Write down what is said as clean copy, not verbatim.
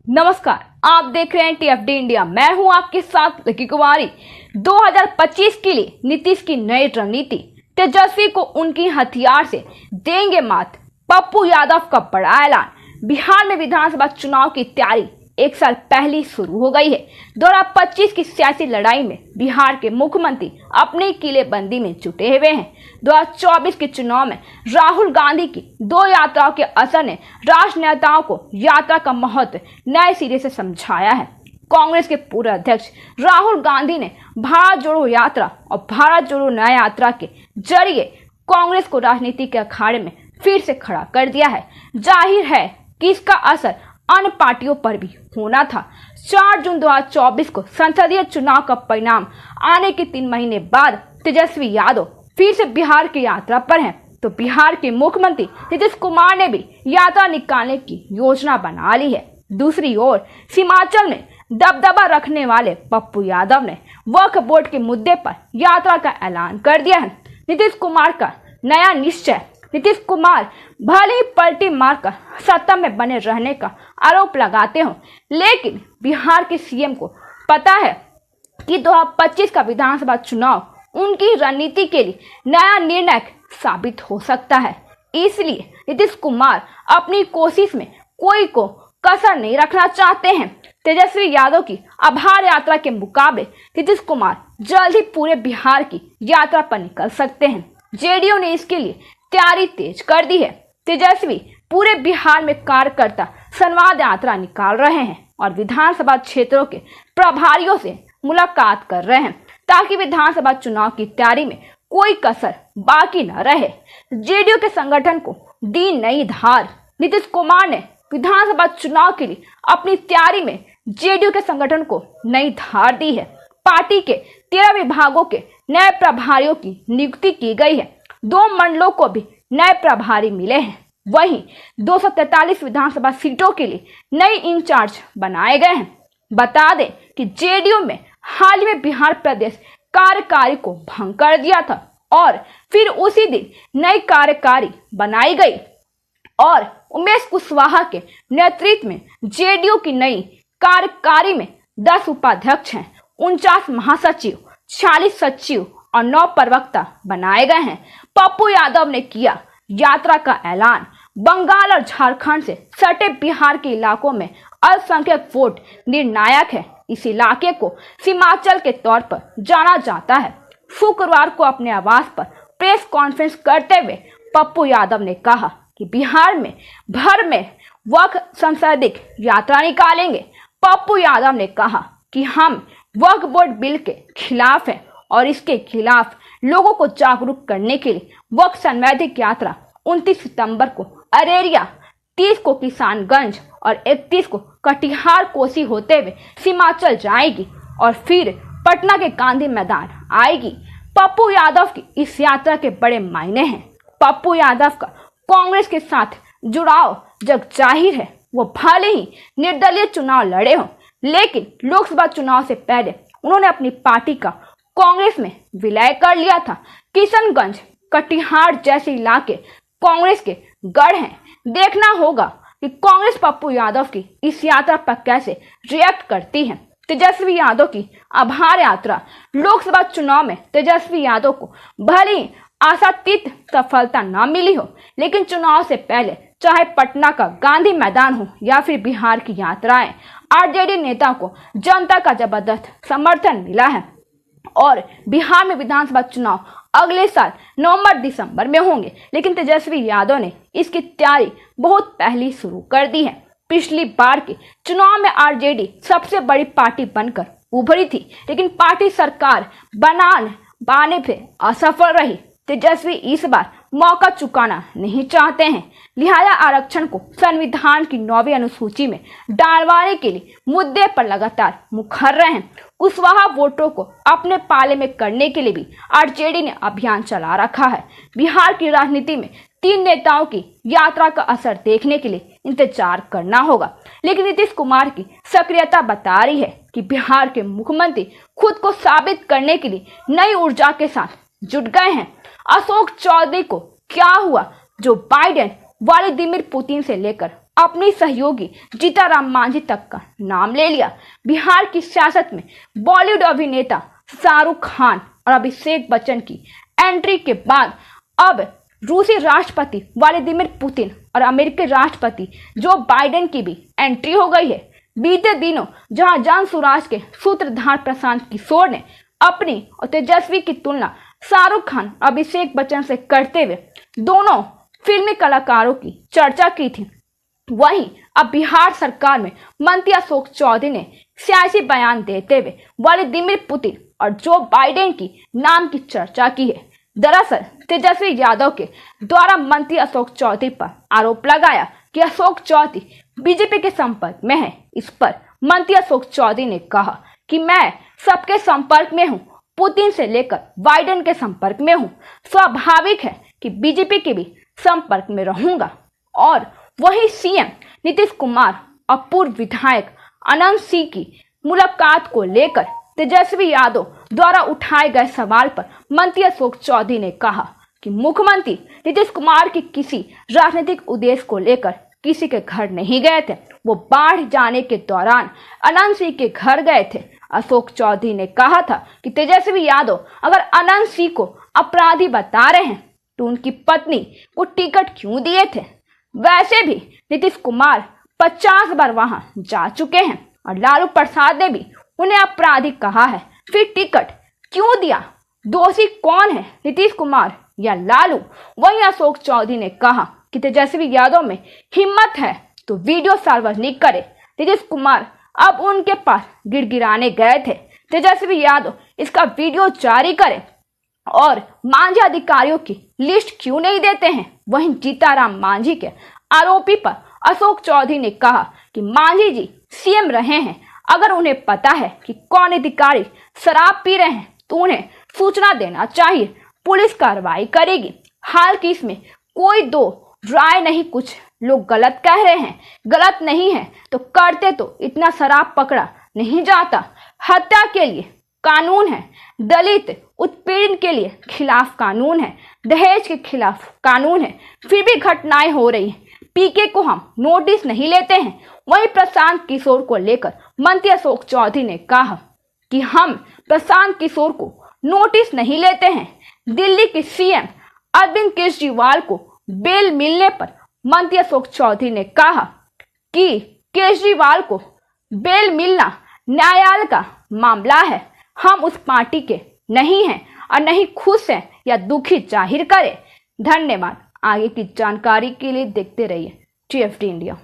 नमस्कार, आप देख रहे हैं टीएफडी इंडिया। मैं हूं आपके साथ लकी कुमारी। 2025 के लिए नीतीश की नई रणनीति, तेजस्वी को उनकी हथियार से देंगे मात, पप्पू यादव का बड़ा ऐलान। बिहार में विधानसभा चुनाव की तैयारी एक साल पहले शुरू हो गई है। 2025 की सियासी लड़ाई में बिहार के मुख्यमंत्री अपनी किलेबंदी में जुटे हुए हैं। 2024 के चुनाव में राहुल गांधी की 2 यात्राओं के असर ने राष्ट्र नेताओं को यात्रा का महत्व नए सिरे से समझाया है। कांग्रेस के पूर्व अध्यक्ष राहुल गांधी ने भारत जोड़ो यात्रा और भारत जोड़ो न्याय यात्रा के जरिए कांग्रेस को राजनीति के अखाड़े में फिर से खड़ा कर दिया है। जाहिर है कि इसका असर अन्य पार्टियों पर भी होना था। 4 जून 2024 को संसदीय चुनाव का परिणाम आने के 3 महीने बाद तेजस्वी यादव फिर से बिहार की यात्रा पर हैं, तो बिहार के मुख्यमंत्री नीतीश कुमार ने भी यात्रा निकालने की योजना बना ली है। दूसरी ओर हिमाचल में दबदबा रखने वाले पप्पू यादव ने वक्फ बोर्ड के मुद्दे पर यात्रा का ऐलान कर दिया है। नीतीश कुमार का नया निश्चय। नीतीश कुमार भले ही पलटी मारकर सत्ता में बने रहने का आरोप लगाते हो, लेकिन बिहार के सीएम को पता है कि 2025 का विधानसभा चुनाव उनकी रणनीति के लिए नया निर्णायक साबित हो सकता है। इसलिए नीतीश कुमार अपनी कोशिश में कोई को कसर नहीं रखना चाहते हैं। तेजस्वी यादव की आभार यात्रा के मुकाबले नीतीश कुमार जल्द ही पूरे बिहार की यात्रा पर निकल सकते हैं। जेडीयू ने इसके लिए तैयारी तेज कर दी है। तेजस्वी पूरे बिहार में कार्यकर्ता संवाद यात्रा निकाल रहे हैं और विधानसभा क्षेत्रों के प्रभारियों से मुलाकात कर रहे हैं, ताकि विधानसभा चुनाव की तैयारी में कोई कसर बाकी न रहे। जेडीयू के संगठन को दी नई धार। नीतीश कुमार ने विधानसभा चुनाव के लिए अपनी तैयारी में जेडीयू के संगठन को नई धार दी है। पार्टी के 13 विभागों के नए प्रभारियों की नियुक्ति की गई है। 2 मंडलों को भी नए प्रभारी मिले हैं। वहीं 243 विधानसभा सीटों के लिए नए इंचार्ज बनाए गए हैं। बता दें कि जेडीयू में हाल ही में बिहार प्रदेश कार्यकारी को भंग कर दिया था और फिर उसी दिन नई कार्यकारी बनाई गई और उमेश कुशवाहा के नेतृत्व में जेडीयू की नई कार्यकारी में 10 उपाध्यक्ष हैं, 49 महासचिव, 46 सचिव और 9 प्रवक्ता बनाए गए हैं। पप्पू यादव ने किया यात्रा का ऐलान। बंगाल और झारखंड से सटे बिहार के इलाकों में अल्पसंख्यक वोट निर्णायक है। इस इलाके को सीमांचल के तौर पर जाना जाता है। शुक्रवार को अपने आवास पर प्रेस कॉन्फ्रेंस करते हुए पप्पू यादव ने कहा कि बिहार में भर में वक्फ संसदीय यात्रा निकालेंगे। पप्पू यादव ने कहा कि हम वक्फ बोर्ड बिल के खिलाफ हैं और इसके खिलाफ लोगों को जागरूक करने के लिए वक्फ संवैधानिक यात्रा 29 सितंबर को अरेरिया, 30 को किसानगंज और 31 को कटिहार कोसी होते हुए सीमांचल जाएगी और फिर पटना के गांधी मैदान आएगी। पप्पू यादव की इस यात्रा के बड़े मायने हैं। पप्पू यादव का कांग्रेस के साथ जुड़ाव जग जाहिर है। वो भले ही निर्दलीय चुनाव लड़े हों, लेकिन लोकसभा चुनाव से पहले उन्होंने अपनी पार्टी का कांग्रेस में विलय कर लिया था। किशनगंज, कटिहार जैसे इलाके कांग्रेस के गढ़ हैं। देखना होगा कि कांग्रेस पप्पू यादव की इस यात्रा पर कैसे रिएक्ट करती है। तेजस्वी यादव की आभार यात्रा। लोकसभा चुनाव में तेजस्वी यादव को भले ही आशातीत सफलता न मिली हो, लेकिन चुनाव से पहले चाहे पटना का गांधी मैदान हो या फिर बिहार की यात्राएं, आरजेडी नेता को जनता का जबरदस्त समर्थन मिला है और बिहार में विधानसभा चुनाव अगले साल नवंबर-दिसंबर में होंगे। लेकिन तेजस्वी यादव ने इसकी तैयारी बहुत पहले शुरू कर दी है। पिछली बार के चुनाव में आरजेडी सबसे बड़ी पार्टी बनकर उभरी थी, लेकिन पार्टी सरकार बनाने पे असफल रही। तेजस्वी इस बार मौका चुकाना नहीं चाहते हैं, लिहाजा आरक्षण को संविधान की 9वीं अनुसूची में डालवाने के लिए मुद्दे पर लगातार मुखर रहे हैं। कुशवाहा वोटों को अपने पाले में करने के लिए भी आरजेडी ने अभियान चला रखा है। बिहार की राजनीति में 3 नेताओं की यात्रा का असर देखने के लिए इंतजार करना होगा, लेकिन नीतीश कुमार की सक्रियता बता रही है कि बिहार के मुख्यमंत्री खुद को साबित करने के लिए नई ऊर्जा के साथ जुट गए हैं। अशोक चौधरी को क्या हुआ जो बाइडेन, व्लादिमीर पुतिन से लेकर अपनी सहयोगी जीताराम मांझी तक का नाम ले लिया। बिहार की सियासत में बॉलीवुड अभिनेता शाहरुख खान और अभिषेक बच्चन की एंट्री के बाद अब रूसी राष्ट्रपति व्लादिमीर पुतिन और अमेरिकी राष्ट्रपति जो बाइडेन की भी एंट्री हो गई है। बीते दिनों जहां जन स्वराज के सूत्रधार प्रशांत किशोर ने अपनी और तेजस्वी की तुलना शाहरुख खान और अभिषेक बच्चन से करते हुए दोनों फिल्मी कलाकारों की चर्चा की थी, वहीं अब बिहार सरकार में मंत्री अशोक चौधरी ने सियासी बयान देते हुए व्लादिमीर पुतिन और जो बाइडेन की नाम की चर्चा की है। दरअसल तेजस्वी यादव के द्वारा मंत्री अशोक चौधरी पर आरोप लगाया कि अशोक चौधरी बीजेपी के संपर्क में है। इस पर मंत्री अशोक चौधरी ने कहा कि मैं सबके संपर्क में हूं, पुतिन से लेकर बाइडेन के संपर्क में हूं। स्वाभाविक है कि बीजेपी के भी संपर्क में रहूंगा। और वहीं सीएम नीतीश कुमार और पूर्व विधायक अनंत सिंह की मुलाकात को लेकर तेजस्वी यादव द्वारा उठाए गए सवाल पर मंत्री अशोक चौधरी ने कहा कि मुख्यमंत्री नीतीश कुमार की किसी राजनीतिक उद्देश्य को लेकर किसी के घर नहीं गए थे। वो बाढ़ जाने के दौरान अनंत सिंह के घर गए थे। अशोक चौधरी ने कहा था कि तेजस्वी यादव अगर अनंत सिंह को अपराधी बता रहे हैं तो उनकी पत्नी को टिकट क्यों दिए थे। वैसे भी नीतीश कुमार 50 बार वहां जा चुके हैं और लालू प्रसाद ने भी उन्हें अपराधी कहा है, फिर टिकट क्यों दिया। दोषी कौन है, नीतीश कुमार या लालू। वहीं अशोक चौधरी ने कहा कि तेजस्वी यादव में हिम्मत है तो वीडियो सार्वजनिक करे। नीतीश कुमार अब उनके पास गिड़गिड़ाने गए थे। तेजस्वी यादव इसका वीडियो जारी करे और मांझी अधिकारियों की लिस्ट क्यों नहीं देते हैं। वहीं जीताराम मांझी के आरोपी पर अशोक चौधरी ने कहा कि मांझी जी सीएम रहे हैं, अगर उन्हें पता है कि कौन अधिकारी शराब पी रहे हैं तो उन्हें सूचना देना चाहिए, पुलिस कार्रवाई करेगी। हाल की इसमें कोई दो राय नहीं, कुछ लोग गलत कह रहे हैं, गलत नहीं है तो करते तो इतना शराब पकड़ा नहीं जाता। हत्या के लिए कानून है, दलित उत्पीड़न के लिए खिलाफ कानून है, दहेज के खिलाफ कानून है, फिर भी घटनाएं हो रही हैं। पीके को हम नोटिस नहीं लेते हैं। वहीं प्रशांत किशोर को लेकर मंत्री अशोक चौधरी ने कहा कि हम प्रशांत किशोर को नोटिस नहीं लेते हैं। दिल्ली के सीएम अरविंद केजरीवाल को बेल मिलने पर मंत्री अशोक चौधरी ने कहा कि केजरीवाल को बेल मिलना न्यायालय का मामला है, हम उस पार्टी के नहीं हैं और नहीं खुश हैं या दुखी जाहिर करें। धन्यवाद। आगे की जानकारी के लिए देखते रहिए TFD इंडिया।